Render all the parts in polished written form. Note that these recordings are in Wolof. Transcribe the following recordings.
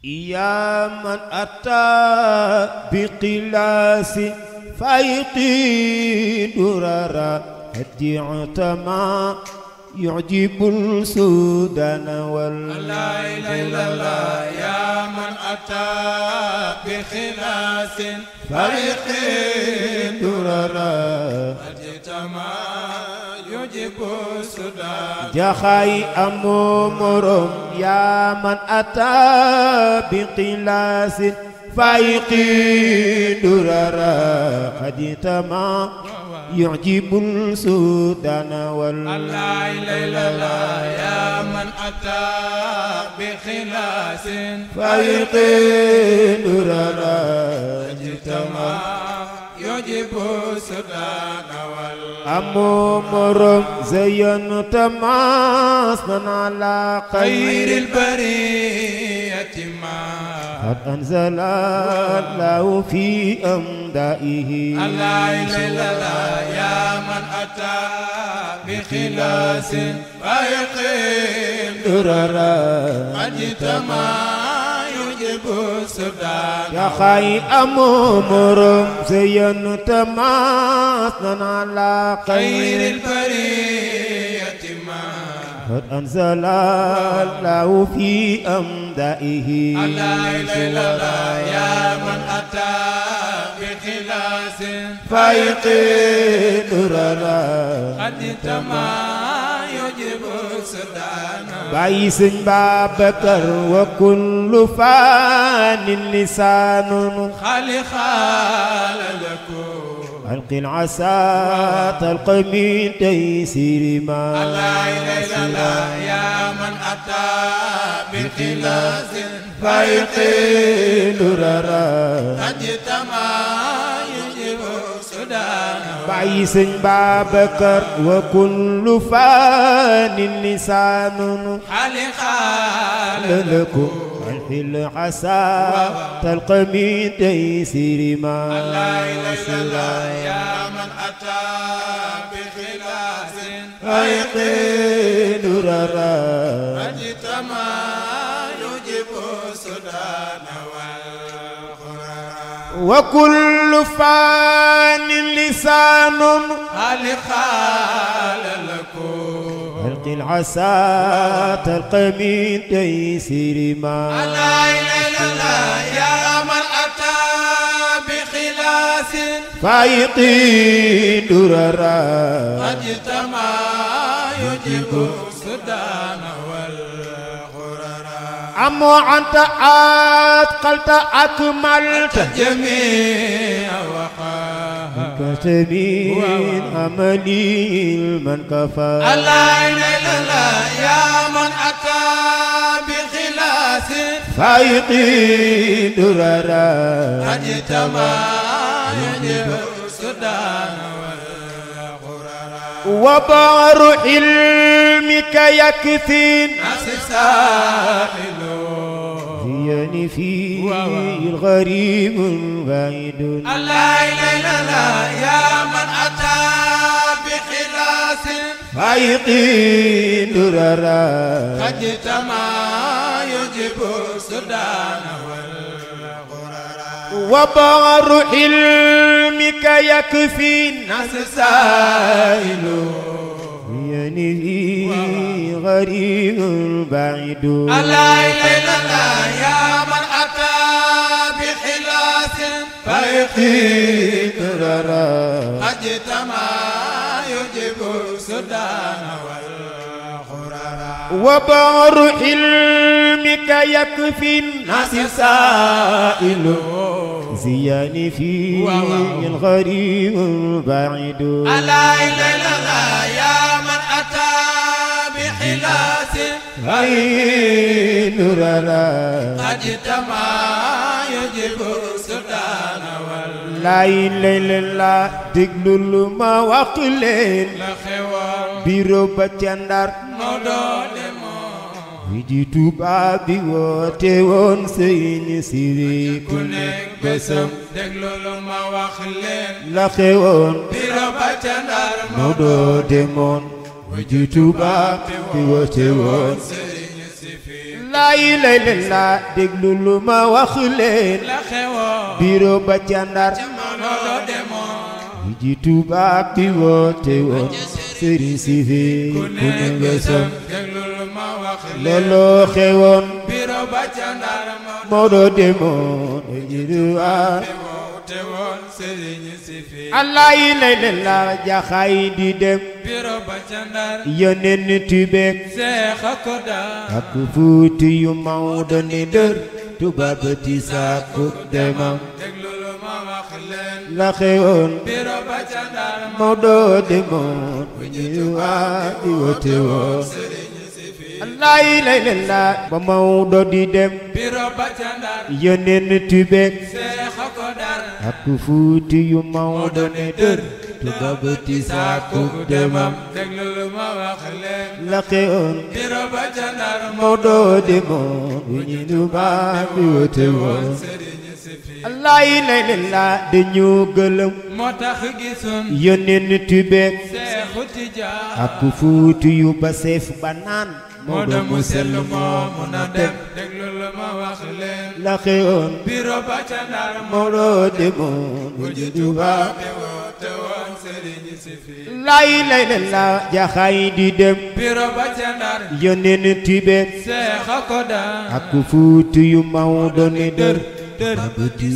يا من أتى بقلاس فايقي دررا هدعت ما يعجب السودان لا إله إلا الله يا من أتى بخلاص فايقي دررا هدعت ما يعجب السودان جخاي أمومرم يا من أتى بقلاس فايقي دررا هدعت ما يعجب السودان لا إله إلا الله يا من أتى بخلاص فايقي دررا اجتمع يجب السودان أمومرم زينت ماسنا على خير البرية ما قد أنزل الله في أمدائه لا إله إلا الله يا من أتى بخلاص فيقيم دررا اجتمع يجب السودان يا خاي أمومرم زينت ماسنا على خير البرية ما قد أنزل الله في أمدائه لا إله إلا الله يا من أتى بخلاص فايقي دررا قد تما يجب السودان باي سن بابكر وكل فان لسان خالق لكم ألق العسى تلقى من تيسير ما لا إله إلا الله يا من أتى بخلاص فايقي دررا اجتمع يجب السودان باي سن بابكر وكل فان لسان خالق لكم ألق العسى تلقى من تيسير ما لا إله إلا الله يا من أتى بخلاص فايقي دررا اجتمع يجب السودان والقرى وكل فان لسان خالق لكم ألق العسى تلقى من تيسير ما لا إله إلا الله يا من أتى بخلاص فايقي دررا اجتمع يجب السودان والقرى أمو أنت أتقلت أكملت جميع وقاها كتبين عملي من كفى لا إله إلا الله يا من أتى بخلاص فايقي دررا اجتمع يجب السودان والقرى وبار علمك يكفي ناس ساحل زيني في الغريب بعيد لا إله إلا الله يا من أتى بخلاص فايقي دررا اجتمع يجب السودان والقرى وبار علمك يكفي الناس سائل زيني في غريب بعيد لا إله إلا الله يا من أتى بخلاص فايقي دررا اجتمع يجب السودان والقرى وبار علمك يكفي الناس سائل زياني في الغريب بعيد لا إله إلا الله يا من أتى بخلاص فايقي دررا اجتمع يجب السودان لا إله إلا الله دغلول ما وقلين والخوار biro ba ca Ndar مدود wi di Tuubaa bi woote woon Seyni Siri ku nekk بسم دغلول ما وخلين la xewoon biro ba ca Ndar moo doo demoon wi di Tuubaa bi woote woon laa ilaaha illallaah déglu lu ma wax leen la xewoon biro ba ca Ndar Maodo demoon wi ji tubaab bi woote woon sëriñ si fi ku ku ne nekk nga sam sam déglu lu ma wax looloo xewoon biro ba ca Ndar Maodo demoon wi ji tubaab te woon sëriñ si fi laa ilaaha illallaah jaxaay di dem biro ba ca Ndar yoneen tubeek Seex ko daa ak Fuuti yu Maodo ne dër tubaab ti sàkku demam déglu lu ma wax leen la xewoon biro ba ca Ndar Maodo demoon wi ji tubaab bi woote woon laa ilaaha illallaah ba Maodo di dem biro ba ca Ndar yoneen tubeek Seex ko daa ak Fuuti yu Maodo ne dër tubaab ti sàkku demam déglu lu ma wax leen la xewoon biro ba ca Ndar Maodo demoon wi ji tubaab bi woote woon sëriñ si fi laa ilaaha illallaah dañu gëlëm moo tax gisoon yoneen tubeek Seexu Tijaan ak Fuuti yu ba seef ba naan Maodo mu sell moo mun a dem déglu lu ma wax leen la xewoon biro ba ca Ndar Maodo demoon wi ji tubaab bi woote woon sëriñ si fi laa ilaaha illallaah jaxaay di dem biro ba ca Ndar yoneen tubeek Seex ko daa ak Fuuti yu Maodo ne dër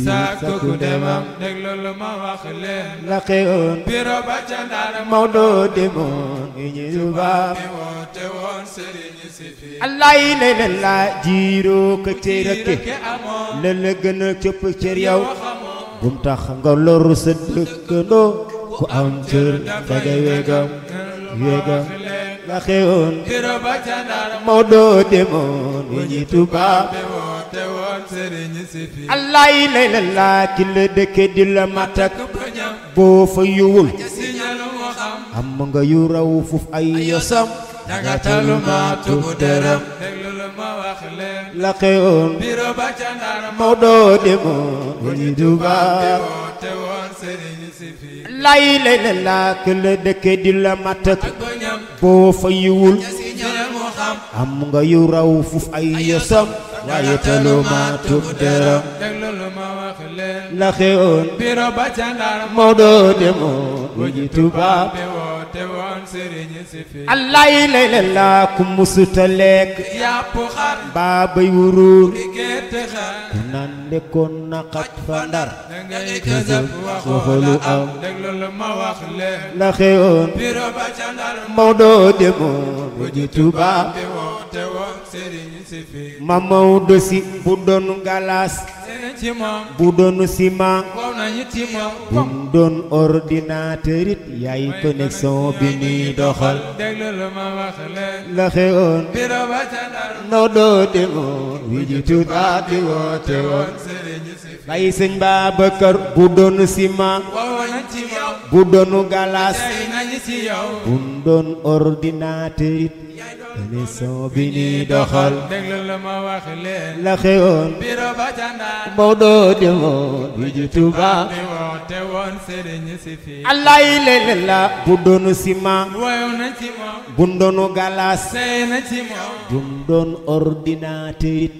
sàkku ku demam déglu lu ma wax leen la xewoon biro ba ca Ndar Maodo demoon wi ji tubaab bi woote woon sëriñ si fi laa ilaaha illallaah jiiroo ko cër ak ke amoon la la gën a cëpp cër yow xamoon bum tax nga lor sa dëkkandoo ku am cër dangay wegam wegam la xewoon biro ba ca Ndar Maodo demoon wi ji tubaab bi woote woon sëriñ si fi laa ilaaha illallaah ki la dëkke di la matak bañam boo fa yuwul siñalu mu xam am nga yu raw fuf ay yosam danga talu ma tubu dërëm déglu lu ma wax leen la xewoon biro ba ca Ndar Maodo demoon wi ji tubaab woote woon sëriñ si fi laa ilaaha illallaah ki la dëkke di la matak bañam boo fa yiwul siñalu mu xam am nga yu raw fuf ay yosam waaye taluma tub dërëm déglu lu ma wax leen la xewoon biro ba ca Ndar Maodo demoon wi ji tubaab bi woote woon sëriñ si fi laa ilaaha illallaah ku musuta lekk yàpp xar baa bay wuruur gerte xar ku naan lekkoon na xat fa Ndar dangay kësëb waxoo la am déglu lu ma wax leen la xewoon biro ba ca Ndar Maodo demoon wi ji tubaab bi woote woon sëriñ si fi ma Maodo si bu doon galaas seen ci moom bu doon ciment wow nañu ci moom bu doon ordinateur it yaay connexion bi ñuy doxal déglu lu ma wax leen la xewoon biro ba ca Ndar Maodo demoon wi ji tubaab bi woote woon sëriñ si fi bàyyi sëñ Babacar bu doon ciment wow nañ ci moom bu doon galaas tey nañu ci yow bu doon ordinateur it connexion bi ñuy doxal déglu lu ma wax leen la xewoon biro ba ca Ndar Maodo demoon wi ji tubaab bi woote woon sëriñ si fi laa ilaaha illallaah bu doon ciment wow nañ ci moom bu doon galaas tey na ci moom bu doon ordinateur it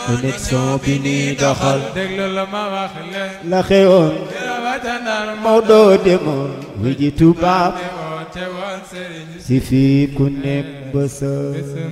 connexion bi ñuy doxal déglu lu ma wax leen la xewoon biro ba ca Ndar Maodo demoon wi ji tubaab bi woote woon sëriñ si si fii ku nekk ba sa fi